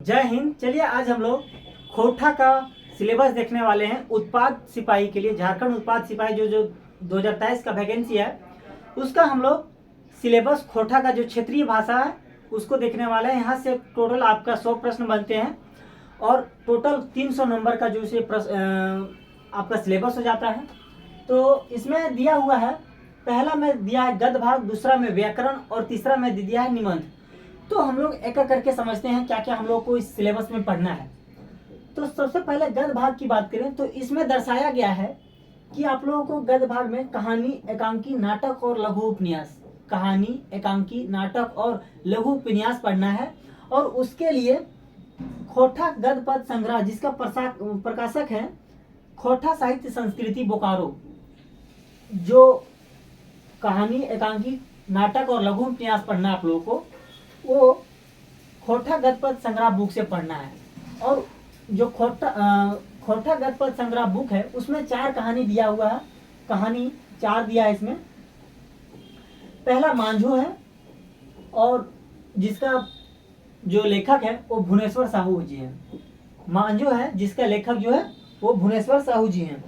जय हिंद। चलिए आज हम लोग खोटा का सिलेबस देखने वाले हैं। उत्पाद सिपाही के लिए झारखंड उत्पाद सिपाही जो 2023 का वैकेंसी है उसका हम लोग सिलेबस खोटा का जो क्षेत्रीय भाषा है उसको देखने वाले हैं। यहाँ से टोटल आपका 100 प्रश्न बनते हैं और टोटल 300 नंबर का जो से आपका सिलेबस हो जाता है। तो इसमें दिया हुआ है, पहला में दिया है गद्य भाग, दूसरा में व्याकरण और तीसरा में दिया है निबंध। तो हम लोग एक एक करके समझते हैं क्या क्या हम लोग को इस सिलेबस में पढ़ना है। तो सबसे पहले गद्य भाग की बात करें तो इसमें दर्शाया गया है कि आप लोगों को गद्य भाग में कहानी, एकांकी, नाटक और लघु उपन्यास, कहानी, एकांकी, नाटक और लघु उपन्यास पढ़ना है। और उसके लिए खोटा गद्य पद संग्रह जिसका प्रकाशक है खोटा साहित्य संस्कृति बोकारो, जो कहानी, एकांकी, नाटक और लघु उपन्यास पढ़ना आप लोगों को वो खोटा गद्य पद संग्रह बुक से पढ़ना है। और जो खोटा गद्य पद संग्रह बुक है उसमें 4 कहानी दिया हुआ है, कहानी 4 दिया है इसमें। पहला मांझो है और जिसका जो लेखक है वो भुवनेश्वर साहू जी हैं। मांझो है जिसका लेखक जो है वो भुवनेश्वर साहू जी हैं।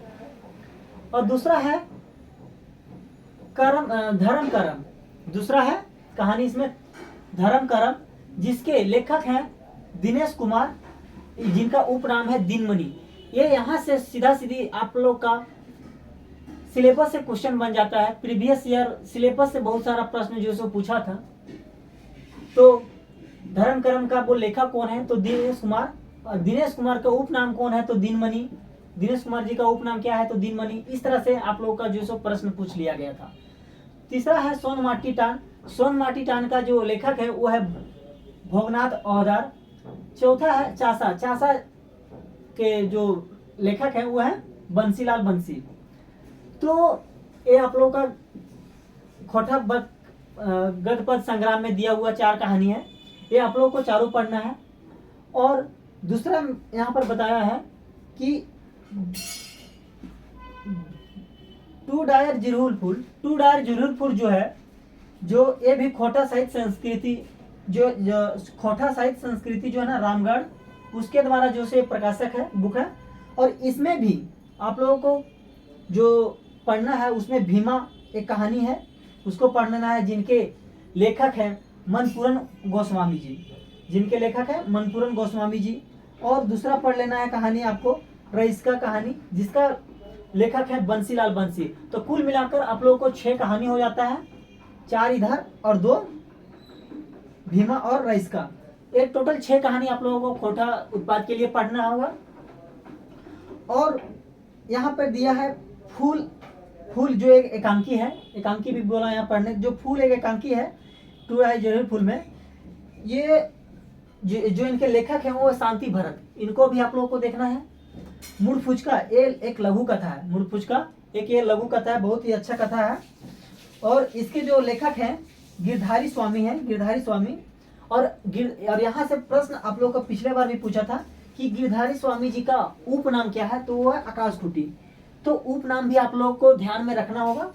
और दूसरा है धर्म करम, दूसरा है कहानी इसमें धर्म करम जिसके लेखक हैं दिनेश कुमार, जिनका उपनाम है दिनमणि। ये यहाँ से सीधा सीधी आप लोग का सिलेबस से क्वेश्चन बन जाता है। प्रीवियस ईयर सिलेबस से बहुत सारा प्रश्न जो सो पूछा था। तो धर्म करम का वो लेखक कौन है तो दिनेश कुमार, और दिनेश कुमार का उपनाम कौन है तो दिनमणि, दिनेश कुमार जी का उपनाम क्या है तो दिनमणि। इस तरह से आप लोगों का जो सो प्रश्न पूछ लिया गया था। तीसरा है सोन माटी टान, सोन माटी टान का जो लेखक है वो है भोगनाथ औहदार। चौथा है चासा, चासा के जो लेखक है वो है बंसीलाल बंसी। तो ये आप लोगों का खोटा गद्य पद संग्राम में दिया हुआ 4 कहानी है, ये आप लोगों को चारों पढ़ना है। और दूसरा यहाँ पर बताया है कि टू डायर जिरहुल फूल जो है, जो ये भी खोटा साहित्य संस्कृति जो खोटा साहित्य संस्कृति जो है ना रामगढ़, उसके द्वारा जो से प्रकाशक है बुक है। और इसमें भी आप लोगों को जो पढ़ना है उसमें भीमा एक कहानी है, उसको पढ़ना है, जिनके लेखक हैं मनपूरन गोस्वामी जी, जिनके लेखक है मनपूरन गोस्वामी जी। और दूसरा पढ़ लेना है कहानी आपको रईस का कहानी, जिसका लेखक है बंसीलाल बंसी। तो कुल मिलाकर आप लोगों को 6 कहानी हो जाता है, 4 इधर और 2 भीमा और रईस का। एक टोटल 6 कहानी आप लोगों को खोटा उत्पाद के लिए पढ़ना होगा। और यहाँ पर दिया है फूल, फूल जो एक एकांकी है, एकांकी भी बोला यहाँ पढ़ने, जो फूल एक एकांकी है टू है जरूर फूल में। ये जो इनके लेखक हैं वो शांति भरत, इनको भी आप लोगों को देखना है। मुड़ फुचका ये एक लघु कथा है, मुड़ फुचका एक ये लघु कथा है, बहुत ही अच्छा कथा है। और इसके जो लेखक हैं गिरधारी स्वामी हैं, गिरधारी स्वामी। और यहाँ से प्रश्न आप लोगों को पिछले बार भी पूछा था कि गिरधारी स्वामी जी का उपनाम क्या है तो वो है आकाश टूटी। तो उपनाम भी आप लोगों को ध्यान में रखना होगा।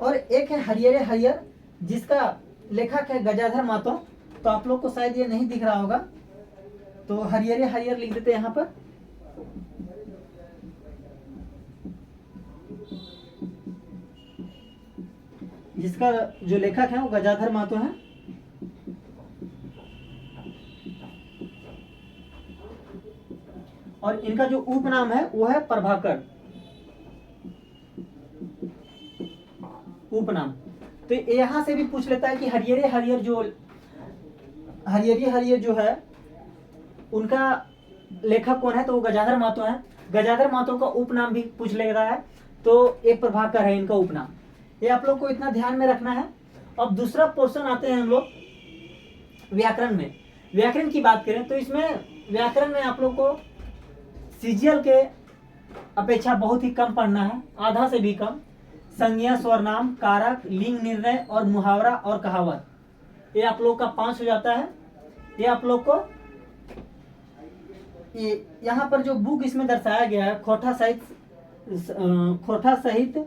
और एक है हरियरे हरियर जिसका लेखक है गजाधर मातो। तो आप लोग को शायद ये नहीं दिख रहा होगा, तो हरियरे हरियर लिख देते हैं यहाँ पर। जिसका जो लेखक है वो गजाधर मातो है। और इनका जो उपनाम है वो है प्रभाकर उपनाम। तो यहां से भी पूछ लेता है कि हरियरे हरियर जो है उनका लेखक कौन है तो वो गजाधर मातो है। गजाधर मातो का उपनाम भी पूछ ले रहा है, तो एक प्रभाकर है इनका उपनाम। ये आप लोग को इतना ध्यान में रखना है। अब दूसरा पोर्शन आते हैं हम लोग व्याकरण में। व्याकरण की बात करें तो इसमें व्याकरण में आप लोग को सीजीएल के अपेक्षा बहुत ही कम पढ़ना है, आधा से भी कम। संज्ञा, स्वरनाम, कारक, लिंग निर्णय और मुहावरा और कहावत, ये आप लोग का 5 हो जाता है। ये आप लोग को यहाँ पर जो बुक इसमें दर्शाया गया है खोटा साहित्य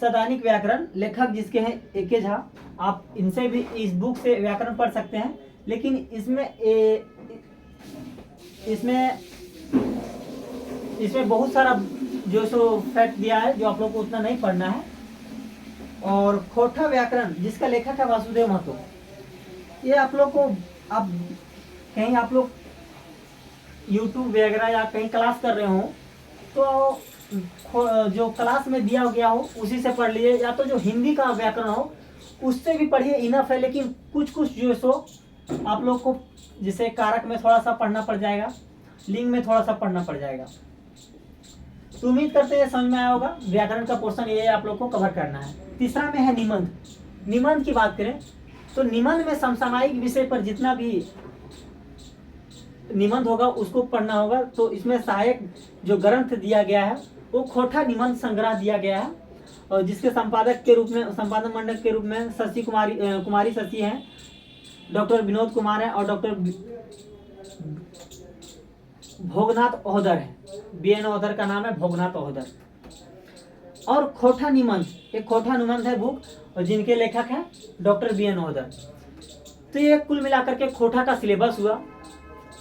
सदानिक व्याकरण, लेखक जिसके हैं एके झा। आप इनसे भी इस बुक से व्याकरण पढ़ सकते हैं। लेकिन इसमें इसमें इसमें बहुत सारा जो सो फैक्ट दिया है जो आप लोग को उतना नहीं पढ़ना है। और खोटा व्याकरण जिसका लेखक है वासुदेव महतो, ये आप लोग को आप कहीं आप लोग यूट्यूब वगैरह या कहीं क्लास कर रहे हो तो जो क्लास में दिया गया हो उसी से पढ़ लिए, या तो जो हिंदी का व्याकरण हो उससे भी पढ़िए, इनफ है। लेकिन कुछ कुछ जो है सो आप लोग को जैसे कारक में थोड़ा सा पढ़ना पड़ जाएगा, लिंग में थोड़ा सा पढ़ना पड़ जाएगा। तो उम्मीद करते हैं समझ में आया होगा। व्याकरण का पोर्शन ये आप लोग को कवर करना है। तीसरा में है निबंध। निबंध की बात करें तो निबंध में समसामयिक विषय पर जितना भी निबंध होगा उसको पढ़ना होगा। तो इसमें सहायक जो ग्रंथ दिया गया है वो खोटा निबंध संग्रह दिया गया है, और जिसके संपादक के रूप में, संपादक मंडल के रूप में शशि कुमारी शशि हैं, डॉक्टर विनोद कुमार है और डॉक्टर भोगनाथ ओहदर है। BN ओहदर का नाम है भोगनाथ ओहदर। और खोटा निबंध, एक खोटा निबंध है बुक, और जिनके लेखक हैं डॉक्टर BN ओहदर। तो ये कुल मिलाकर के खोटा का सिलेबस हुआ।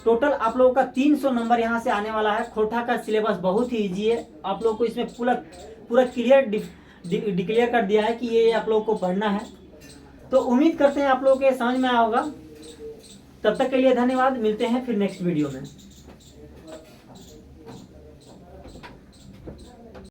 टोटल आप लोगों का 300 नंबर यहाँ से आने वाला है। खोटा का सिलेबस बहुत ही ईजी है, आप लोग को इसमें पूरा क्लियर डिक्लेयर कर दिया है कि ये आप लोगों को पढ़ना है। तो उम्मीद करते हैं आप लोगों के समझ में आया होगा। तब तक के लिए धन्यवाद, मिलते हैं फिर नेक्स्ट वीडियो में।